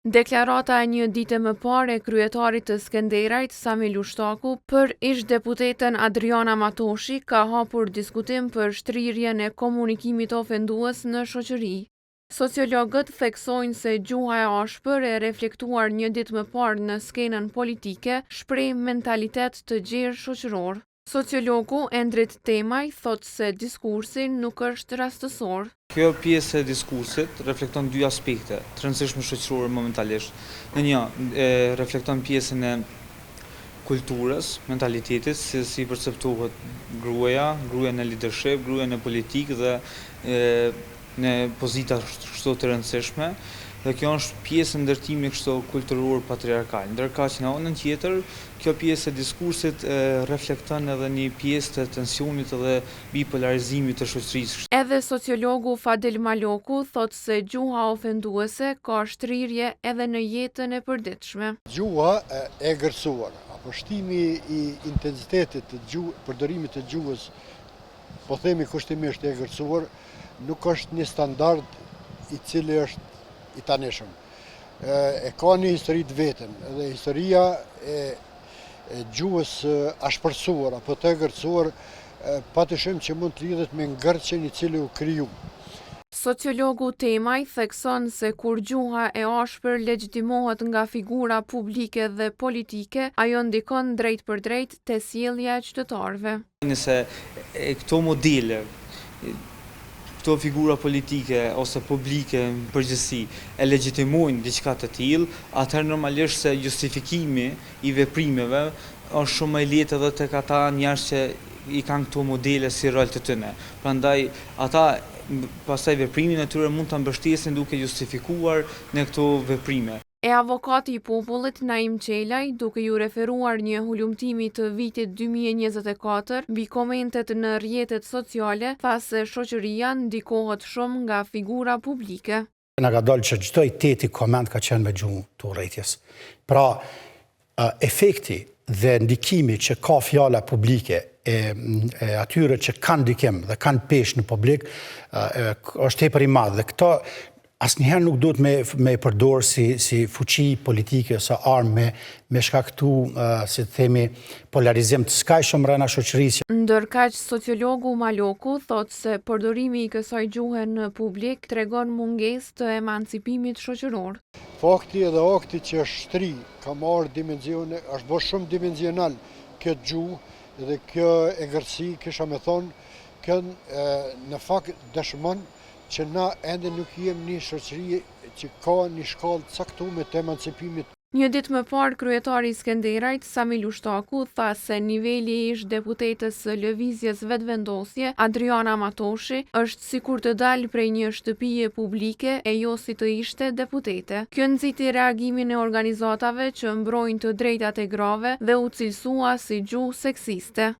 Deklarata e një dite më parë e kryetarit të Skenderajt, Sami Lushtaku, për ish-deputetën Adriana Matoshi ka hapur diskutim për shtrirjen e komunikimit ofendues në shoqëri. Sociologët theksojnë se gjuha e ashpër e reflektuar një ditë më parë në skenën politike shpreh mentalitet të gjerë shoqëror. Sociologu Endrit Temaj thot se diskursi nuk është rastësor. Kjo pjesë e diskursit reflekton dy aspekte të rëndësishme shoqërore momentalisht. Në një, reflekton pjesën e kulturës, mentalitetit, se si perceptohet gruaja në leadership, gruaja në politikë dhe në pozita kështu të rëndësishme. Dhe kjo është pjesë e ndërtimit kështu kulturor patriarkal. Ndërkaq që në anën tjetër, kjo pjesë e diskursit reflekton edhe një pjesë të tensionit dhe bipolarizimit të shoqërisë. Edhe sociologu Fadil Maloku thot se gjuha ofenduese ka shtrirje edhe në jetën e përditshme. Gjuha e gërsuar, apo shtimi i intensitetit të përdorimit të gjuhës, po themi kushtimisht e gërsuar, nuk është një standard i cili është i tanishëm. E ka një histori të vetën, dhe historia e gjuhës ashpërsuar apo të gërcuar patyshim që mund të lidhet me ngërçen i cili u kriju. Sociologu Temaj thekson se kur gjuha e ashpër legjitimohet nga figura publike dhe politike, ajo ndikon drejt për drejt te sjellja e qytetarëve. Nëse këto modele, këto figura politike ose publike në përgjithësi e legjitimojnë diçka të tillë, atëherë normalisht se justifikimi i veprimeve është shumë më i lehtë edhe tek ata njerëz që i kanë këto modele si rol të tyre. Prandaj ata pastaj veprimin e tyre mund ta mbështesin duke justifikuar në këto veprime. E avokati i popullit Naim Qelaj, duke ju referuar një hulumtimi të vitit 2024 mbi komentet në rrjetet sociale, tha se shoqëria ndikohet shumë nga figura publike. Na ka dalë që çdo i teti koment ka qenë me gjuhë të urrëties. Pra, efekti dhe ndikimi që ka fjala publike e atyre që kanë ndikim dhe kanë peshë në publik është tepër i madh dhe këto asnjëherë nuk duhet me përdor si fuqi politike ose armë me shkaktu, si të themi, polarizim të skajshëm brenda shoqërisë. Ndërkaq sociologu Maloku thot se përdorimi i kësaj gjuhe në publik tregon mungesë të emancipimit shoqëror. Fakti edhe akti që është shtri ka marrë dimensione, është bërë shumë dimensional këtë gjuhë dhe kjo e gërsi, kisha me thonë, kjo në fakt dëshmon që na ende nuk jem një shoqëri që ka një shkallë të caktuar të emancipimit. Një ditë më parë, kryetari i Skenderajt, Sami Lushtaku, tha se niveli i ish-deputetës së lëvizjes vetëvendosje, Adriana Matoshi, është sikur të dalë prej një shtëpie publike e jo si të ishte deputete. Kjo nxiti reagimin e organizatave që mbrojnë të drejtat e grave dhe u cilësua si gjuhë seksiste.